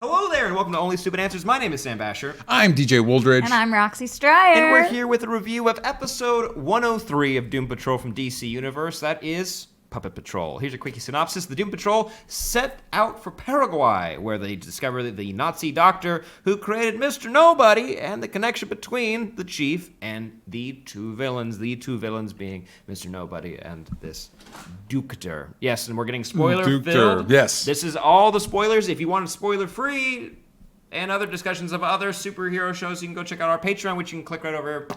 Hello there, and welcome to Only Stupid Answers. My name is Sam Basher. I'm DJ Wooldridge. And I'm Roxy Stryer. And we're here with a review of episode 103 of Doom Patrol from DC Universe. That is Puppet Patrol. Here's a quickie synopsis. The Doom Patrol set out for Paraguay, where they discover the Nazi doctor who created Mr. Nobody and the connection between the chief and the two villains. The two villains being Mr. Nobody and this Duketer. Yes, and we're getting spoiler-filled. Yes. This is all the spoilers. If you want spoiler-free and other discussions of other superhero shows, you can go check out our Patreon, which you can click right over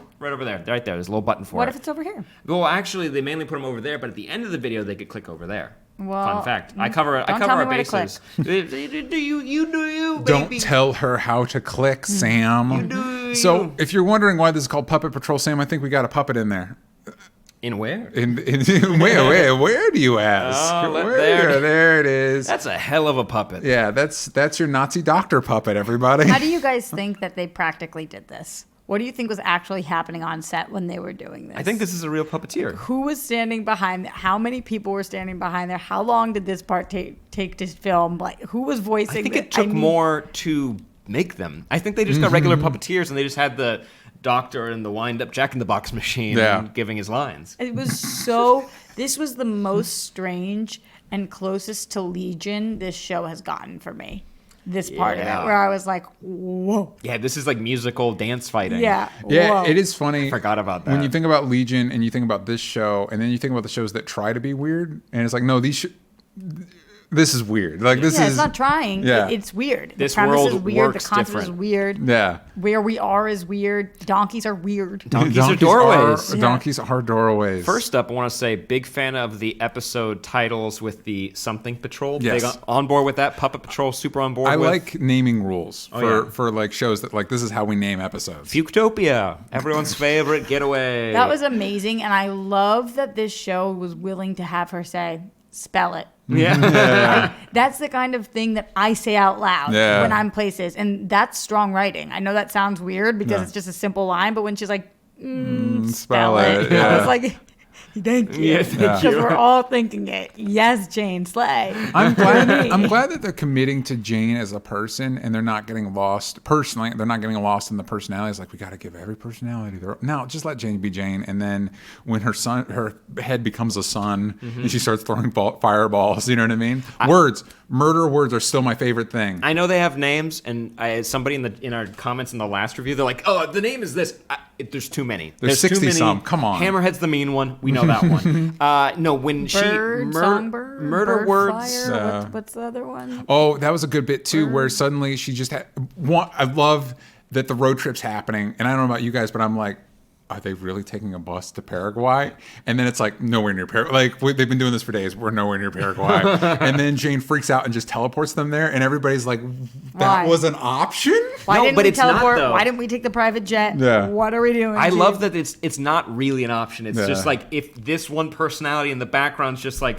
there. Right there. There's a little button for it. What if it's over here? Well, actually, they mainly put them over there, but at the end of the video, they could click over there. Well, fun fact. I cover our bases. Do you, baby. Don't tell her how to click, Sam. You do. So, if you're wondering why this is called Puppet Patrol, Sam, I think we got a puppet in there. In where? In where do you ask? Oh, there it is. That's a hell of a puppet. Yeah, that's your Nazi doctor puppet, everybody. How do you guys think that they practically did this? What do you think was actually happening on set when they were doing this? I think this is a real puppeteer. Who was standing behind? How many people were standing behind there? How long did this part take to film? Like, who was voicing? I think it took more to make them. I think they just got regular puppeteers and they just had the doctor and the wind-up Jack-in-the-Box machine and giving his lines. It was this was the most strange and closest to Legion this show has gotten for me. This part of it, where I was like, whoa. Yeah, this is like musical dance fighting. Yeah, whoa. It is funny. I forgot about that. When you think about Legion and you think about this show, and then you think about the shows that try to be weird, and it's like, no, this is weird. Like this is. It's not trying. Yeah. It's weird. This the premise world is weird. works The concept different. is weird. Yeah. Where we are is weird. Donkeys are weird. Donkeys are doorways. Donkeys are doorways. First up, I want to say big fan of the episode titles with the Something Patrol. Yes. Big on board with that. Puppet Patrol, super on board I with. like naming rules for like shows that like this is how we name episodes. Fuchtopia, everyone's favorite getaway. That was amazing, and I love that this show was willing to have her say, "Spell it." Yeah. That's the kind of thing that I say out loud when I'm places, and that's strong writing. I know that sounds weird because it's just a simple line, but when she's like, spell it. I was like, thank you. Yes, Because we're all thinking it. Yes, Jane, slay. I'm glad that they're committing to Jane as a person, and they're not getting lost. Personally, they're not getting lost in the personalities. Like, we got to give every personality no, just let Jane be Jane. And then when her head becomes a sun, and she starts throwing fireballs, you know what I mean? Murder words are still my favorite thing. I know they have names, and somebody in our comments in the last review, they're like, "Oh, the name is this." There's too many. There's 60 too many. some. Come on. Hammerhead's the mean one. We know that one. No, when Songbird, murder bird words. flyer, what's the other one? Oh, that was a good bit too, where suddenly she just had one. I love that the road trip's happening, and I don't know about you guys, but I'm like, are they really taking a bus to Paraguay? And then it's like, nowhere near Paraguay. Like, they've been doing this for days. We're nowhere near Paraguay. And then Jane freaks out and just teleports them there. And everybody's like, that was an option? Why No, didn't but we it's not, teleport? though. Why didn't we take the private jet? Yeah. What are we doing? I love that it's not really an option. It's just like, if this one personality in the background's just like,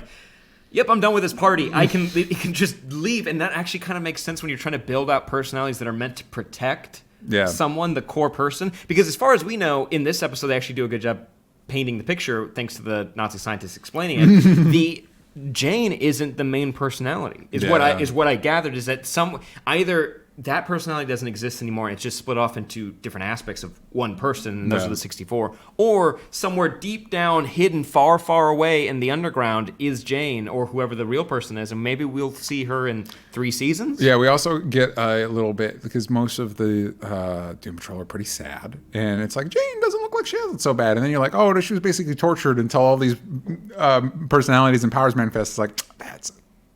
yep, I'm done with this party. It can just leave. And that actually kind of makes sense when you're trying to build out personalities that are meant to protect someone, the core person. Because as far as we know, in this episode, they actually do a good job painting the picture, thanks to the Nazi scientists explaining it. The Jane isn't the main personality. What I gathered is that either that personality doesn't exist anymore, and it's just split off into different aspects of one person, and those are the 64. Or somewhere deep down, hidden far, far away in the underground is Jane, or whoever the real person is, and maybe we'll see her in 3 seasons? Yeah, we also get a little bit, because most of the Doom Patrol are pretty sad, and it's like, Jane doesn't look like she has it so bad, and then you're like, oh, she was basically tortured until all these personalities and powers manifest. It's like,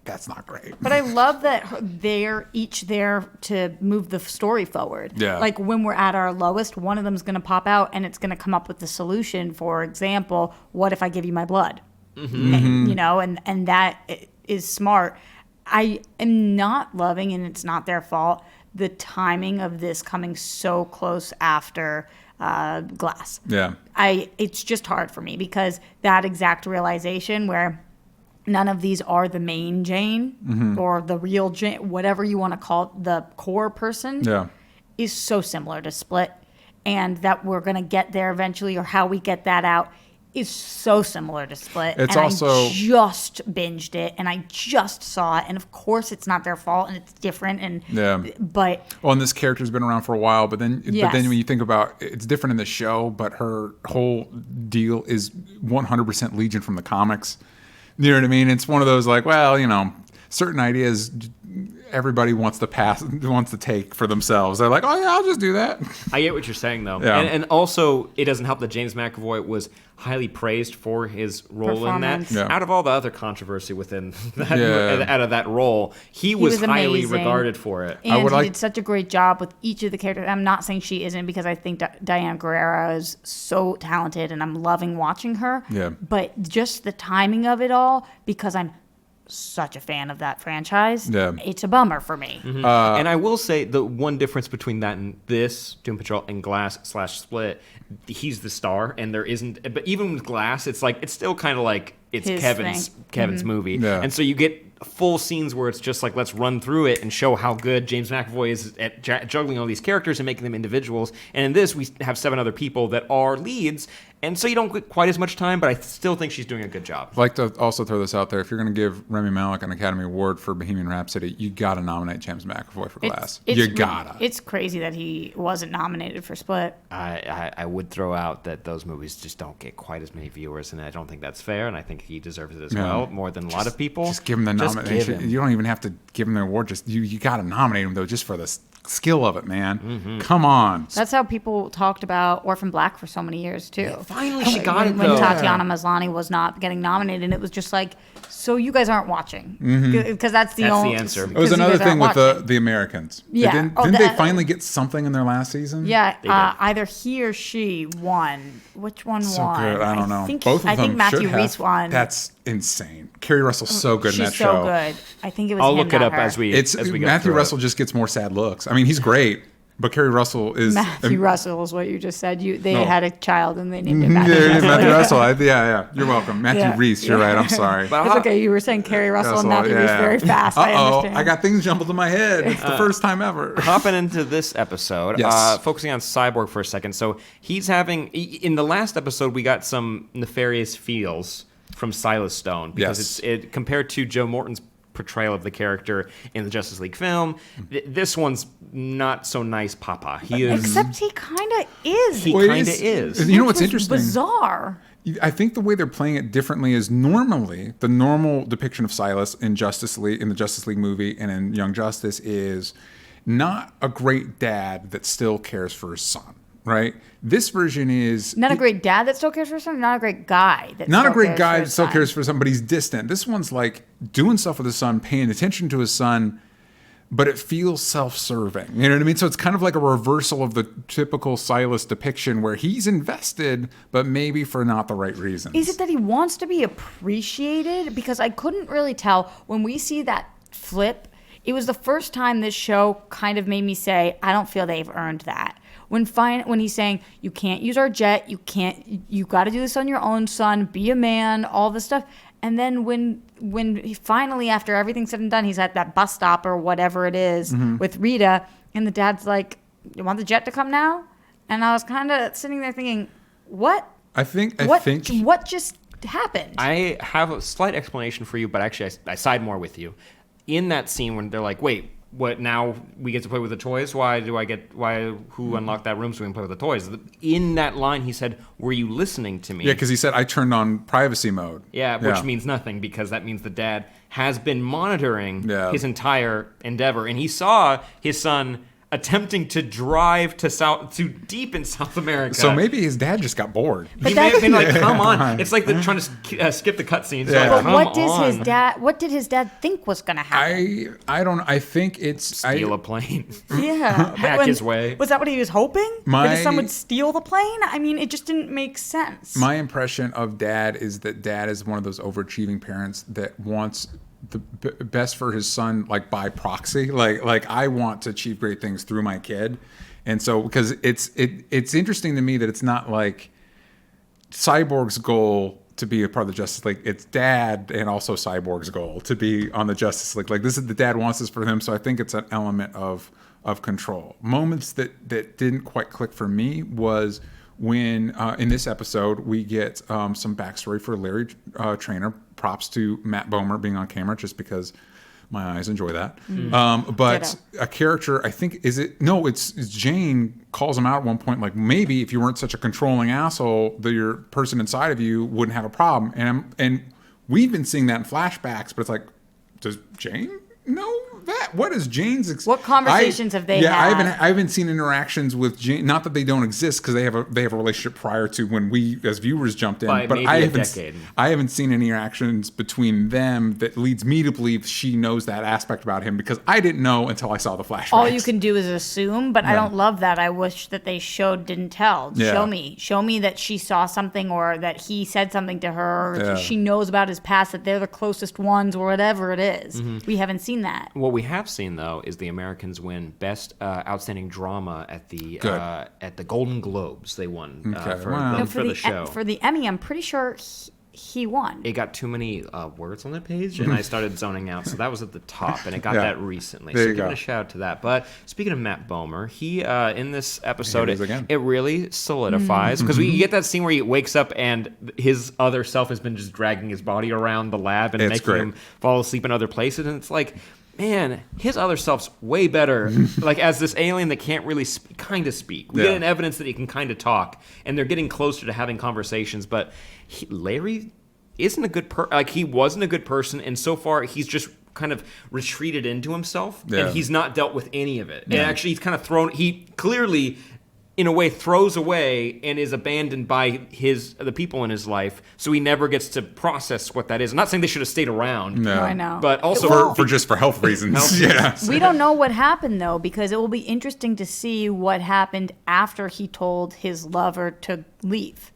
that's not great. But I love that they're each there to move the story forward. Yeah. Like when we're at our lowest, one of them is going to pop out and it's going to come up with the solution. For example, what if I give you my blood? And, and that is smart. I am not loving, and it's not their fault, the timing of this coming so close after Glass. Yeah. It's just hard for me because that exact realization where none of these are the main Jane or the real Jane, whatever you want to call it, the core person, is so similar to Split. And that we're going to get there eventually, or how we get that out is so similar to Split. It's and also- I just binged it, and I just saw it, and of course it's not their fault, and it's different, and but well, and this character's been around for a while, but then Yes. when you think about it's different in the show, but her whole deal is 100% Legion from the comics. You know what I mean? It's one of those like, well, certain ideas everybody wants to take for themselves. They're like, oh yeah, I'll just do that. I get what you're saying though, Yeah. and also it doesn't help that James McAvoy was highly praised for his role in that. Performance. Yeah. Out of all the other controversy within that, Yeah. out of that role, he was highly amazing. regarded for it. And would he like- did such a great job with each of the characters. I'm not saying she isn't, because I think Diane Guerrero is so talented, and I'm loving watching her. Yeah. But just the timing of it all, because I'm such a fan of that franchise, Yeah. it's a bummer for me. And I will say the one difference between that and this Doom Patrol and Glass/Split, he's the star, and there isn't. But even with Glass, it's still kind of like it's His Kevin's thing. movie, Yeah. and so you get full scenes where it's just like, let's run through it and show how good James McAvoy is at juggling all these characters and making them individuals. And in this, we have 7 other people that are leads, and so you don't get quite as much time, but I still think she's doing a good job. I'd like to also throw this out there. If you're going to give Rami Malek an Academy Award for Bohemian Rhapsody, you got to nominate James McAvoy for Glass. You gotta. It's crazy that he wasn't nominated for Split. I would throw out that those movies just don't get quite as many viewers, and I don't think that's fair, and I think he deserves it as well, more than a lot of people. Just give him the Just nomination. give him. You don't even have to give him the award. Just you got to nominate him though, just for the skill of it, man. Mm-hmm. Come on. That's how people talked about Orphan Black for so many years too. Finally, she got it when though. Tatiana Maslany was not getting nominated, and it was just like, so you guys aren't watching, because that's the only answer. It was 'cause you another guys thing with aren't watching. the Americans. Yeah. Didn't Oh, they that- finally get something in their last season? Yeah, They did. either he or she won. Which one So won? good. I don't know. Think, Both of I them think Matthew should Rhys have. won. That's insane. Kerry Russell's so good in She's that show. so good. I think it was I'll him, look it not up her. as we It's go Matthew through Russell it. just gets more sad looks. I mean, he's great, but Kerry Russell is Matthew Russell is what you just said. They No. had a child and they named him Yeah, Matthew Russell. Matthew Russell. Yeah. You're welcome. Matthew Yeah. Reese. You're right. I'm sorry. But It's okay. You were saying Carrie Russell and Matthew Rhys very fast. I understand. I got things jumbled in my head. It's the first time ever. Hopping into this episode, Yes. focusing on Cyborg for a second. So he's having, in the last episode, we got some nefarious feels from Silas Stone, because Yes. it compared to Joe Morton's portrayal of the character in the Justice League film. This one's not so nice, Papa. He is. Except he kind of is. He Well, it kind of is. You know what's Which was interesting? Bizarre. I think the way they're playing it differently is normally the normal depiction of Silas in Justice League, in the Justice League movie and in Young Justice, is not a great dad that still cares for his son, right? This version is Not a great dad that still cares for his son. Not a great guy that not a still great cares guy for that his still son. cares for his son, but he's distant. This one's like doing stuff with his son, paying attention to his son, but it feels self-serving. You know what I mean? So it's kind of like a reversal of the typical Silas depiction where he's invested, but maybe for not the right reasons. Is it that he wants to be appreciated? Because I couldn't really tell when we see that flip. It was the first time this show kind of made me say, I don't feel they've earned that. When he's saying, you can't use our jet, you got to do this on your own, son, be a man, all this stuff. And then when he finally, after everything's said and done, he's at that bus stop or whatever it is with Rita, and the dad's like, you want the jet to come now? And I was kind of sitting there thinking, what? I think What just happened? I have a slight explanation for you, but actually I side more with you. In that scene when they're like, wait, what, now we get to play with the toys? Who unlocked that room so we can play with the toys? In that line, he said, were you listening to me? Yeah, because he said, I turned on privacy mode. Yeah, which means nothing, because that means the dad has been monitoring his entire endeavor, and he saw his son attempting to drive to deep in South America. So maybe his dad just got bored. He may have been like, come on. It's like they're trying to skip the cutscene. So Yeah. like, But come what did his dad think was going to happen? I don't. I think it's steal a plane. Yeah. Hack his way. Was that what he was hoping? My- that his son would steal the plane? I mean, it just didn't make sense. My impression of dad is that dad is one of those overachieving parents that wants the best for his son, like by proxy. Like I want to achieve great things through my kid, and so because it's interesting to me that it's not like Cyborg's goal to be a part of the Justice League. It's dad and also Cyborg's goal to be on the Justice League. Like this is the dad wants this for him, so I think it's an element of control. Moments that didn't quite click for me was when in this episode we get some backstory for Larry Trainor. Props to Matt Bomer being on camera, just because my eyes enjoy that. But Ditto. a character, I think, it's Jane calls him out at one point, like, maybe if you weren't such a controlling asshole, your person inside of you wouldn't have a problem. And we've been seeing that in flashbacks, but it's like, does Jane know that? What is Jane's? What conversations have they had? I haven't seen interactions with Jane. Not that they don't exist, because they have a relationship prior to when we as viewers jumped in. By but maybe I a haven't decade. I haven't seen any interactions between them that leads me to believe she knows that aspect about him, because I didn't know until I saw the flashbacks. All you can do is assume, but I don't love that. I wish that they didn't tell. Yeah. Show me that she saw something, or that he said something to her, or that she knows about his past, that they're the closest ones, or whatever it is. We haven't seen that. What we have seen, though, is the Americans win Best Outstanding Drama at the Golden Globes. They won for the show. For the Emmy, I'm pretty sure he won. It got too many words on the page, and I started zoning out. So that was at the top, and it got that recently. There so you give go. it a shout out to that. But speaking of Matt Bomer, he in this episode, Here it is again. it really solidifies, because we get that scene where he wakes up and his other self has been just dragging his body around the lab and It's making great. him fall asleep in other places, and it's like, man, his other self's way better. Like, as this alien that can't really kind of speak. We get an evidence that he can kind of talk, and they're getting closer to having conversations. But Larry isn't a good he wasn't a good person, and so far he's just kind of retreated into himself, and he's not dealt with any of it. And actually, he's kind of he clearly, in a way, throws away and is abandoned by the people in his life, so he never gets to process what that is. I'm not saying they should have stayed around. No. I know. But also for health reasons. Yeah. We don't know what happened, though, because it will be interesting to see what happened after he told his lover to leave.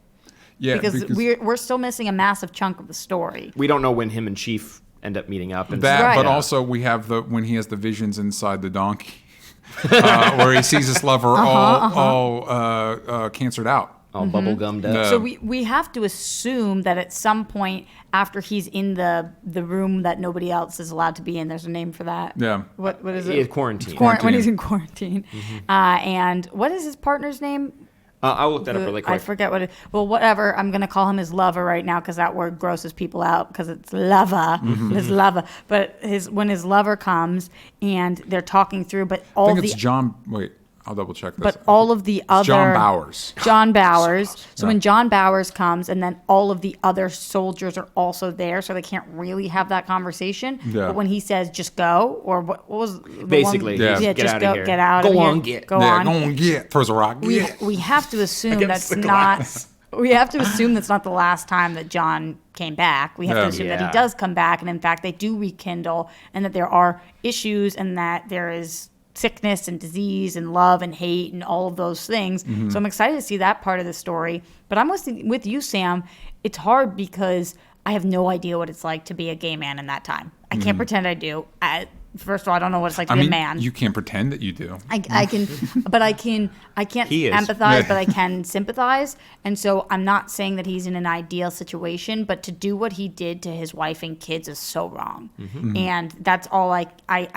Yeah, because we're still missing a massive chunk of the story. we don't know when him and Chief end up meeting up. And that, Right. but also we have when he has the visions inside the donkey, where he sees his lover all cancered out. all bubble gummed up. So we have to assume that at some point after he's in the room that nobody else is allowed to be in, there's a name for that. Yeah. What is Yeah, it? quarantine. When he's in quarantine. And what is his partner's name? I'll look that up really quick. I forget what it. Well, whatever. I'm gonna call him his lover right now because that word grosses people out because it's lover, his lover. But when his lover comes and they're talking through, but I all think the it's John. Wait, I'll double check this. but all of the other John Bowers. John Bowers. So Yeah. when John Bowers comes, and then all of the other soldiers are also there, so they can't really have that conversation. Yeah. But when he says "just go," or what was the Basically, one? Yeah. get just out of go, here. get out Go of here. on, get. Go Yeah, on. go on, get. Throws a rock. We have to assume Against that's the not. glass. We have to assume that's not the last time that John came back. We have Yeah. to assume that Yeah. he does come back, and in fact, they do rekindle, and that there are issues, and that there is sickness and disease and love and hate and all of those things. So I'm excited to see that part of the story. But I'm with you, Sam. It's hard because I have no idea what it's like to be a gay man in that time. I can't pretend I do. First of all, I don't know what it's like to I be mean, a man. you can't pretend that you do. I can, but I can't He is. empathize, but I can sympathize. And so I'm not saying that he's in an ideal situation, but to do what he did to his wife and kids is so wrong. And that's all I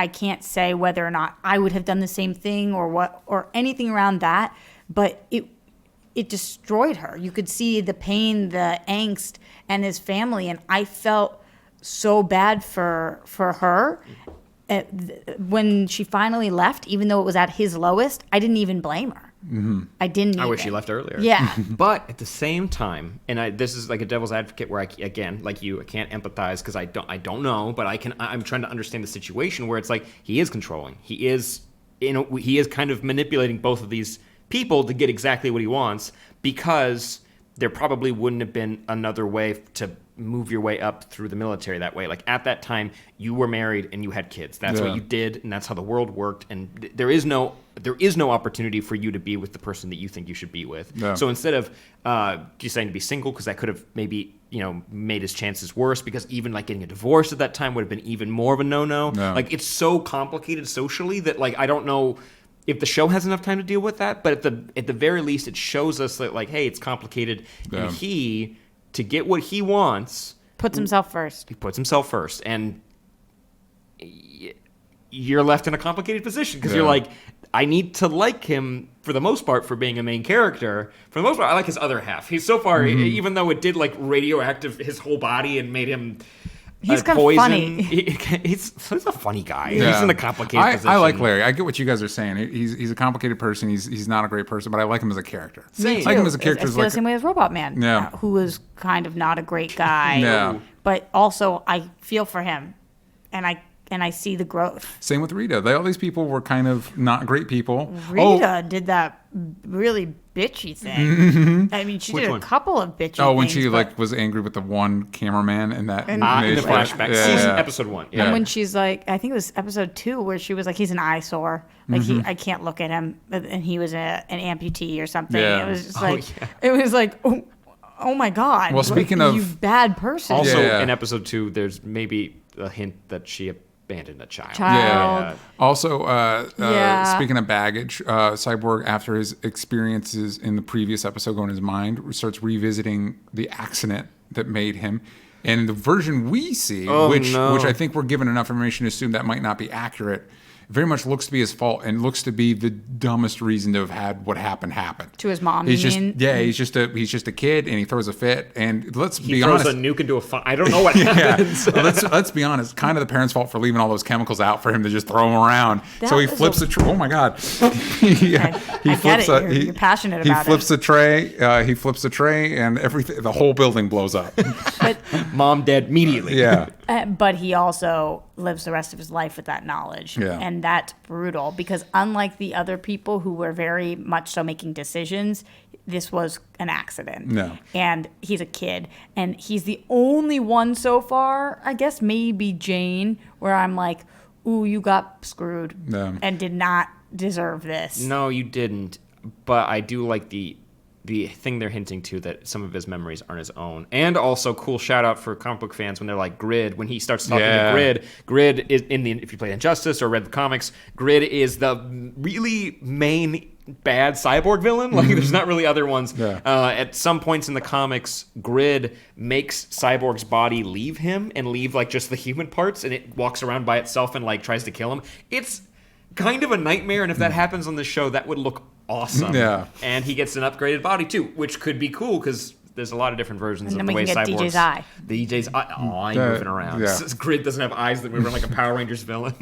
can't say whether or not I would have done the same thing or anything around that, but it destroyed her. You could see the pain, the angst, and his family, and I felt so bad for her. When she finally left, even though it was at his lowest, I didn't even blame her. I didn't. I wish even. she left earlier. Yeah. But at the same time, and this is like a devil's advocate where I can't empathize because I don't know, but I'm trying to understand the situation where it's like he is controlling. He is kind of manipulating both of these people to get exactly what he wants, because there probably wouldn't have been another way to move your way up through the military that way. Like, at that time, you were married and you had kids. That's what you did, and that's how the world worked. And there is no opportunity for you to be with the person that you think you should be with. Yeah. So instead of deciding to be single, because that could have maybe made his chances worse, because even like getting a divorce at that time would have been even more of a no. Like, it's so complicated socially that like I don't know if the show has enough time to deal with that, but at the very least, it shows us that like, hey, it's complicated, and he, to get what he wants, Puts himself first. he puts himself first, and you're left in a complicated position because you're like, I need to like him for the most part for being a main character. For the most part, I like his other half. He's so far, even though it did like radioactive his whole body and made him He's kind poison, of funny. He's a funny guy. Yeah. He's in a complicated position. I like Larry. I get what you guys are saying. He's a complicated person. He's not a great person, but I like him as a character. Same. I like him as a character. I feel the same way as Robotman, Yeah. who was kind of not a great guy. Yeah. But also, I feel for him, and I see the growth. Same with Rita. All these people were kind of not great people. Rita did that really bitchy thing. I mean, she Which did one? a couple of bitchy Oh, when things. she but- was angry with the one cameraman and that in the flashback, Yeah. episode 1. Yeah. And when she's like, I think it was episode 2 where she was like, he's an eyesore. Like I can't look at him, and he was an amputee or something. Yeah. It was just it was like, oh my god. Well, speaking of- you bad person. Also, Yeah. in episode 2, there's maybe a hint that she abandoned a child. Yeah. Also, Yeah. speaking of baggage, Cyborg, after his experiences in the previous episode going in his mind, starts revisiting the accident that made him. And the version we see, which I think we're given enough information to assume that might not be accurate, very much looks to be his fault and looks to be the dumbest reason to have had what happened. To his mom, He's you just mean? he's just a kid and he throws a fit. And let's He be throws honest. a nuke into a fire. I don't know what Yeah, happens. let's be honest. Kind of the parents' fault for leaving all those chemicals out for him to just throw them around. That So he was flips a- the tray. Oh my god! I get it. You're passionate about it. He flips the tray. He flips the tray, and everything. The whole building blows up. But Mom dead immediately. Yeah. but he also lives the rest of his life with that knowledge. Yeah. And that's brutal because unlike the other people who were very much so making decisions, this was an accident. No. And he's a kid. And he's the only one so far, I guess maybe Jane, where I'm like, ooh, you got screwed Yeah. and did not deserve this. No, you didn't. But I do like the thing they're hinting to, that some of his memories aren't his own. And also, cool shout out for comic book fans when they're like Grid, when he starts talking Yeah. to Grid. Grid is if you played Injustice or read the comics, Grid is the really main bad cyborg villain. Like there's not really other ones. Yeah. At some points in the comics, Grid makes Cyborg's body leave him and leave like just the human parts, and it walks around by itself and like tries to kill him. It's kind of a nightmare, and if that happens on the show, that would look awesome. Yeah. And he gets an upgraded body too, which could be cool because there's a lot of different versions And of then the we way can get Cyborg's DJ's eye. The DJ's eye. Oh, I'm That- moving around. yeah. Grid doesn't have eyes that move around like a Power Rangers villain.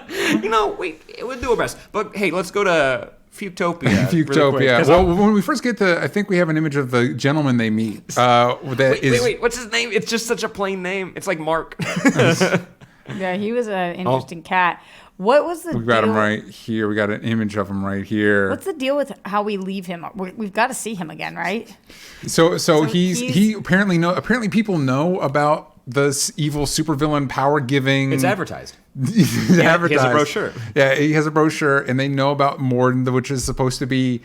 We'll do our best. But hey, let's go to Fuchtopia. Fuchtopia. Well, when we first get to, I think we have an image of the gentleman they meet. Wait, what's his name? It's just such a plain name. It's like Mark. Yeah, he was an interesting cat. What was the We got deal? him right here. We got an image of him right here. What's the deal with how we leave him? We've got to see him again, right? So he's- he apparently people know about this evil supervillain power giving. It's advertised. He's advertised. He has a brochure. Yeah, he has a brochure, and they know about Morden, which is supposed to be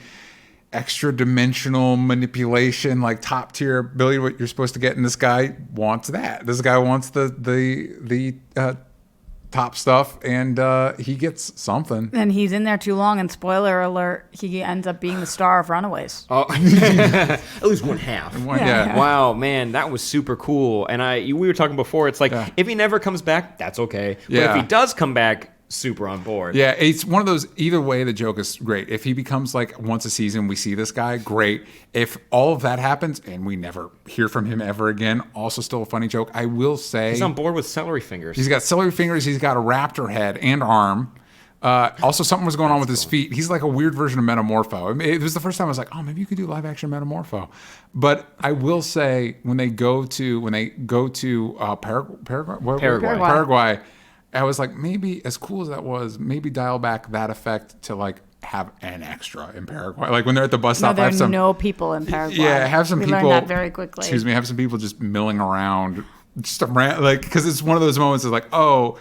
extra dimensional manipulation, like top tier ability. What you're supposed to get, and this guy wants that. This guy wants the top stuff, and he gets something. And he's in there too long, and spoiler alert, he ends up being the star of Runaways. Oh, at least one half. Yeah. Wow, man, that was super cool. And we were talking before. It's like if he never comes back, that's okay. But Yeah. if he does come back, super on board. Yeah, it's one of those, either way, the joke is great. If he becomes like once a season, we see this guy, great. If all of that happens and we never hear from him ever again, also still a funny joke. I will say He's on board with celery fingers. he's got celery fingers, he's got a raptor head and arm. Also, something was going on with his feet. He's like a weird version of Metamorpho. I mean, it was the first time I was like, oh, maybe you could do live action Metamorpho. But I will say, when they go to Paraguay, I was like, maybe as cool as that was, maybe dial back that effect to like have an extra in Paraguay. Like when they're at the bus No, stop, there have are some no people in Paraguay. yeah, have some we people. learned that very quickly. Excuse me, have some people just milling around, just around, like because it's one of those moments of like, oh,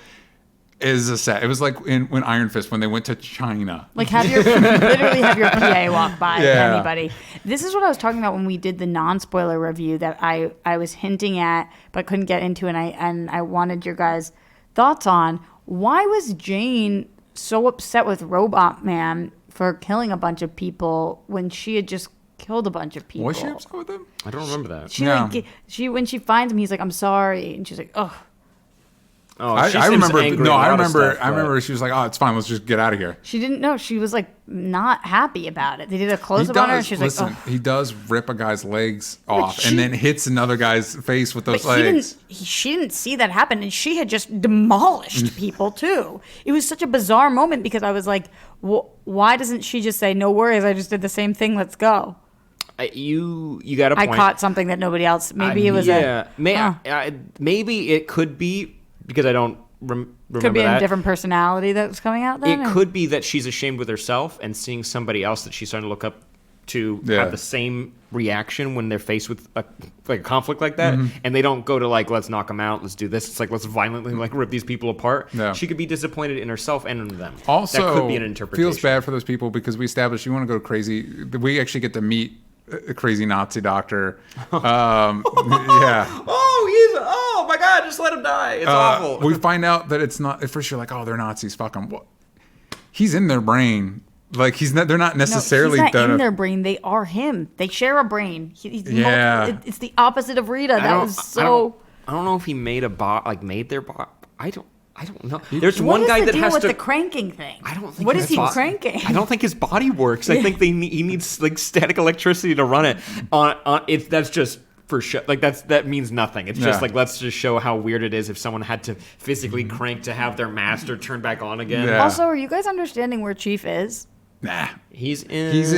is a set. It was like when Iron Fist when they went to China. Like literally have your PA walk by Yeah. anybody. This is what I was talking about when we did the non-spoiler review that I was hinting at but couldn't get into, and I wanted your guys' thoughts on. Why was Jane so upset with Robotman for killing a bunch of people when she had just killed a bunch of people? Was she upset with him? I don't remember that. She No. when she finds him, he's like, "I'm sorry," and she's like, "Oh." Oh, she I seems remember. angry No, and I a lot of remember. stuff, I but- remember. She was like, "Oh, it's fine. Let's just get out of here." She didn't know. She was like not happy about it. They did a close up on her, and she's listen, like, "Oh." he does rip a guy's legs off she- and then hits another guy's face with those But legs. she didn't see that happen, and she had just demolished people too. It was such a bizarre moment because I was like, why doesn't she just say, "No worries, I just did the same thing. Let's go." You got a I point. caught something that nobody else. Maybe it was maybe it could be because I don't remember could be that. a different personality that was coming out. Then It could be that she's ashamed with herself and seeing somebody else that she's starting to look up to Yeah. have the same reaction when they're faced with a conflict like that, and they don't go to like, let's knock them out, let's do this. It's like, let's violently like rip these people apart. Yeah. She could be disappointed in herself and in them. Also, that could be an interpretation. feels bad for those people because we established you want to go crazy. We actually get to meet a crazy Nazi doctor. Yeah. Oh my God, just let him die. It's awful. We find out that it's not. At first, you're like, "Oh, they're Nazis. Fuck them." Well, he's in their brain. Like he's not. They're not necessarily No, he's not done. in their brain. They are him. They share a brain. He's Yeah. it's the opposite of Rita. That was so. I don't know if he made made their bot. I don't know. There's What one is guy the that deal has with to. the cranking thing? I don't think. What his is he bo- cranking? I don't think his body works. I think he needs like static electricity to run it. That's just for sure. Like that means nothing. It's just Yeah. like, let's just show how weird it is if someone had to physically crank to have their master turn back on again. Yeah. Also, are you guys understanding where Chief is? Nah. He's in. He's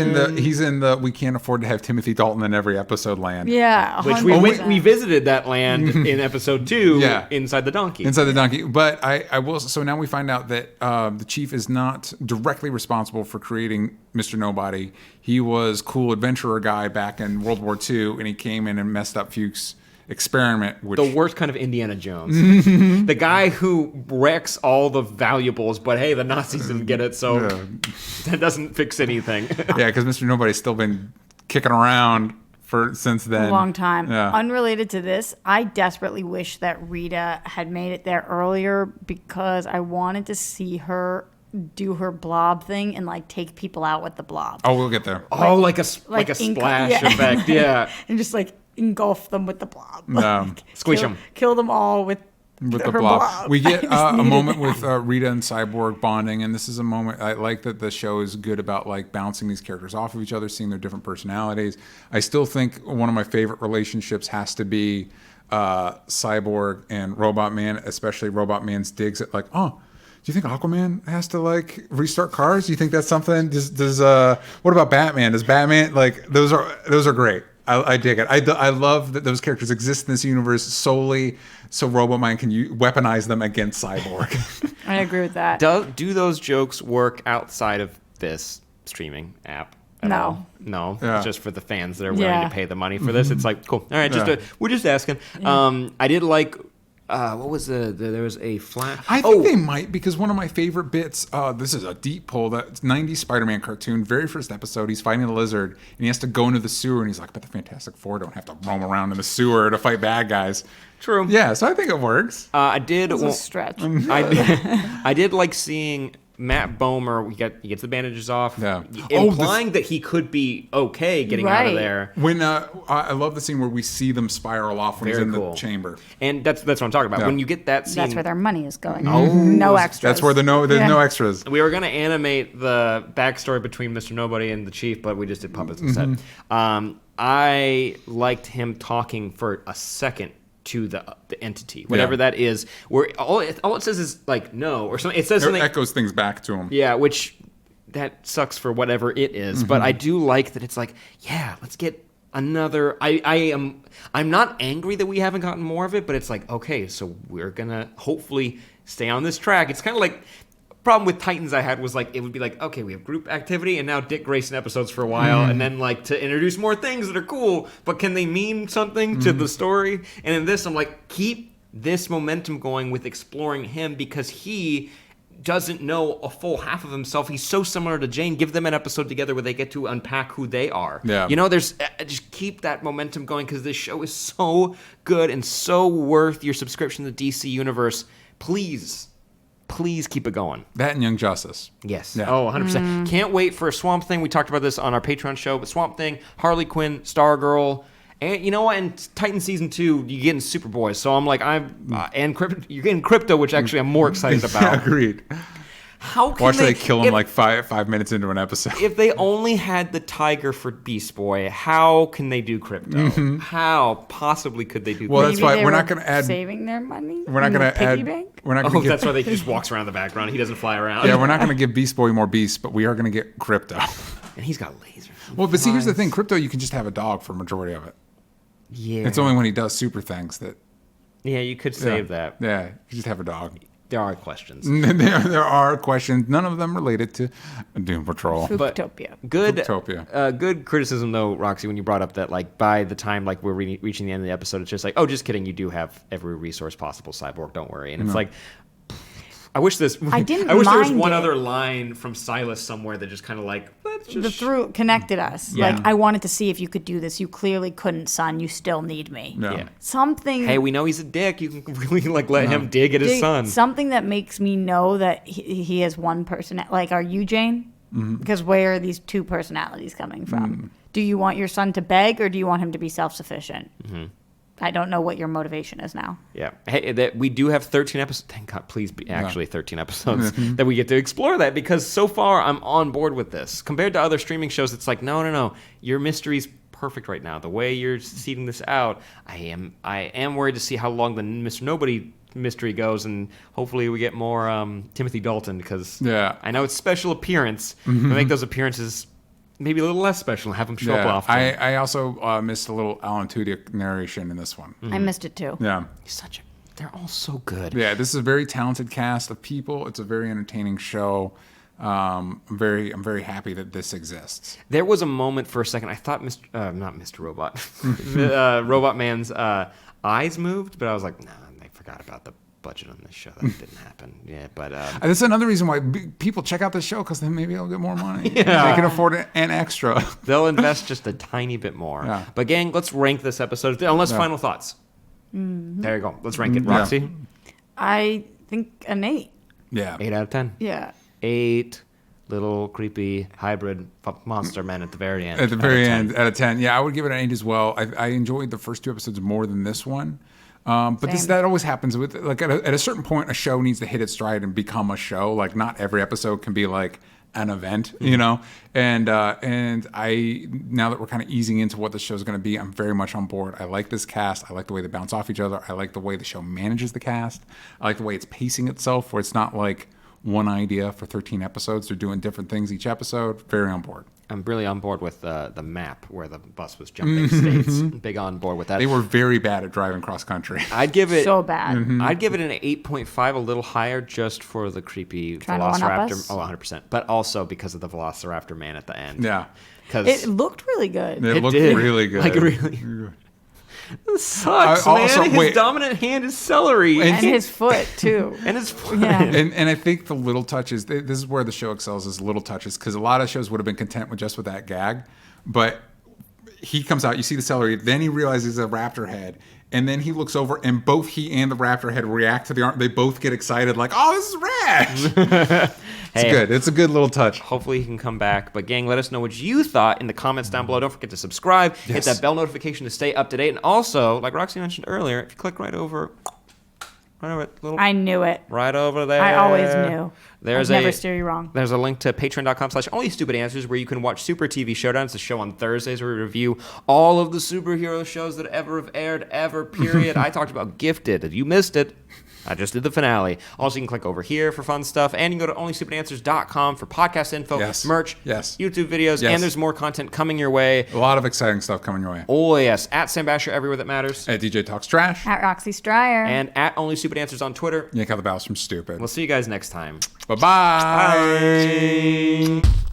in the. We can't afford to have Timothy Dalton in every episode land. Yeah, Which 100%. we visited that land in episode 2. Yeah. Inside the donkey. Inside the donkey. But I will. So now we find out that the chief is not directly responsible for creating Mr. Nobody. He was cool adventurer guy back in World War II, and he came in and messed up Fuchs' experiment. Which The worst kind of Indiana Jones. The guy who wrecks all the valuables, but hey, the Nazis didn't get it, so that doesn't fix anything. yeah, because Mr. Nobody's still been kicking around since then. a long time. Yeah. Unrelated to this, I desperately wish that Rita had made it there earlier because I wanted to see her do her blob thing and like take people out with the blob. Oh, we'll get there. Oh, like a Like splash yeah. effect, yeah. And just like engulf them with the blob. Yeah. Squish Kill- 'em. Kill them all with With her the blob. We get I just a needed moment that. with Rita and Cyborg bonding, and this is a moment I like that the show is good about like bouncing these characters off of each other, seeing their different personalities. I still think one of my favorite relationships has to be Cyborg and Robotman, especially Robotman's digs at like, oh, do you think Aquaman has to like restart cars? Do you think that's something? Does what about Batman? Does Batman like those are great. I dig it. I love that those characters exist in this universe solely so Robotman can weaponize them against Cyborg. I agree with that. Do those jokes work outside of this streaming app? At No. all? No. Yeah. It's just for the fans that are willing Yeah. to pay the money for this. It's like, cool. All right, Yeah. we're just asking. I did like. What was there was a flat. I think they might, because one of my favorite bits, this is a deep pull, that 90s Spider-Man cartoon, very first episode, he's fighting a lizard, and he has to go into the sewer, and he's like, but the Fantastic Four don't have to roam around in the sewer to fight bad guys. True. Yeah, so I think it works. I did. It's a stretch. I did like seeing Matt Bomer. He gets the bandages off, Yeah. implying that he could be okay getting out of Right. there. When I love the scene where we see them spiral off when Very he's in cool. the chamber. And that's what I'm talking about. Yeah. When you get that scene, That's where their money is going. Oh, no extras. That's where there's Yeah. no extras. we were going to animate the backstory between Mr. Nobody and the Chief, but we just did puppets instead. I liked him talking for a second to the entity, whatever that is. Where all it says is like no or something. It says It something. echoes things back to him. Yeah, which that sucks for whatever it is. But I do like that it's like, yeah, let's get another. I'm not angry that we haven't gotten more of it, but it's like, okay, so we're gonna hopefully stay on this track. It's kind of like problem with Titans I had was like it would be like, okay, we have group activity and now Dick Grayson episodes for a while, and then like to introduce more things that are cool, but can they mean something to the story? And in this, I'm like, keep this momentum going with exploring him because he doesn't know a full half of himself. He's so similar to Jane. Give them an episode together where they get to unpack who they are. Yeah. You know, there's just keep that momentum going because this show is so good and so worth your subscription to the DC Universe. Please keep it going. That and Young Justice. Yes. Yeah. Oh, 100%. Can't wait for Swamp Thing. We talked about this on our Patreon show, but Swamp Thing, Harley Quinn, Stargirl, And you know what? In Titan season 2, you get in Superboy, so I'm like, you're getting Crypto, which actually I'm more excited about. Yeah, agreed. How can Watch they kill him if, like 5 minutes into an episode. If they only had the tiger for Beast Boy, how can they do Crypto? How possibly could they do? Well, Crypto? that's why Maybe we're they not were going to add. saving their money. We're not in going the to piggy add. bank? We're not Oh, going to that's get. why he just walks around the background. He doesn't fly around. Yeah, we're not going to give Beast Boy more beasts, but we are going to get Crypto. And he's got lasers. Well, but see, here's the thing: Crypto, you can just have a dog for a majority of it. Yeah. It's only when he does super things that. Yeah, you could save that. Yeah, you just have a dog. There are questions. There are questions, none of them related to Doom Patrol. Fuchtopia. Good, Fuchtopia. Good criticism though, Roxy, when you brought up that like by the time like we're reaching the end of the episode, it's just like, oh, just kidding, you do have every resource possible, Cyborg, don't worry. And it's like, I wish there was mind one it. other line from Silas somewhere that just kind of like, let's just Connected us. Yeah. Like, I wanted to see if you could do this. You clearly couldn't, son. You still need me. No. Yeah. Something. Hey, we know he's a dick. You can really like let him dig at his son. Something that makes me know that he has one person. Like, are you Jane? Because where are these two personalities coming from? Do you want your son to beg, or do you want him to be self-sufficient? I don't know what your motivation is now. Yeah. Hey, we do have 13 episodes. Thank God, please be actually 13 episodes that we get to explore that, because so far I'm on board with this. Compared to other streaming shows, it's like, no. Your mystery's perfect right now. The way you're seeding this out, I am worried to see how long the Mr. Nobody mystery goes, and hopefully we get more Timothy Dalton, because I know it's special appearance. But make those appearances maybe a little less special and have him show up often. I also missed a little Alan Tudyk narration in this one. I missed it too. Yeah. They're all so good. Yeah, this is a very talented cast of people. It's a very entertaining show. I'm very happy that this exists. There was a moment for a second I thought not Mr. Robot, Robotman's eyes moved, but I was like, nah, I forgot about the budget on this show. That didn't happen. Yeah, but that's another reason why people check out this show, because then maybe they'll get more money. They can afford an extra. They'll invest just a tiny bit more. Yeah. But gang, let's rank this episode. Unless final thoughts. There you go. Let's rank it. Roxy? I think an 8. Yeah. 8 out of 10. Yeah. 8 little creepy hybrid monster men at the very end. At the very end, out of 10. Yeah, I would give it an 8 as well. I enjoyed the first 2 episodes more than this one. But that always happens with, like, at a certain point, a show needs to hit its stride and become a show. Like, not every episode can be like an event, you know. And I, now that we're kind of easing into what the show's going to be, I'm very much on board. I like this cast. I like the way they bounce off each other. I like the way the show manages the cast. I like the way it's pacing itself, where it's not like one idea for 13 episodes. They're doing different things each episode. Very on board. I'm really on board with the map where the bus was jumping states. Big on board with that. They were very bad at driving cross country. I'd give it so bad. I'd give it an 8.5, a little higher, just for the creepy Trying to one-up us? Velociraptor. Oh, 100%. But also because of the Velociraptor man at the end. Yeah. It looked really good. It looked did. really good. Like, really. This sucks, man. His dominant hand is celery. And his foot, too. And his foot. Yeah. And I think the little touches, this is where the show excels, is little touches, because a lot of shows would have been content with just with that gag. But he comes out, you see the celery, then he realizes a raptor head, and then he looks over, and both he and the raptor head react to the arm. They both get excited, like, oh, this is rad. It's good. It's a good little touch. Hopefully he can come back. But gang, let us know what you thought in the comments down below. Don't forget to subscribe. Hit that bell notification to stay up to date. And also, like Roxy mentioned earlier, if you click right over I knew it. Right over there. I always knew. I'd never steer you wrong. There's a link to patreon.com/onlystupidanswers where you can watch Super TV Showdown. It's a show on Thursdays where we review all of the superhero shows that ever have aired, period. I talked about Gifted. If you missed it, I just did the finale. Also, you can click over here for fun stuff, and you can go to onlystupidanswers.com for podcast info, merch, YouTube videos, and there's more content coming your way. A lot of exciting stuff coming your way. Oh, yes. At Sam Basher, everywhere that matters. At DJ Talks Trash. At Roxy Stryer. And at Only Stupid Answers on Twitter. Yank out the bells from Stupid. We'll see you guys next time. Bye-bye. Bye.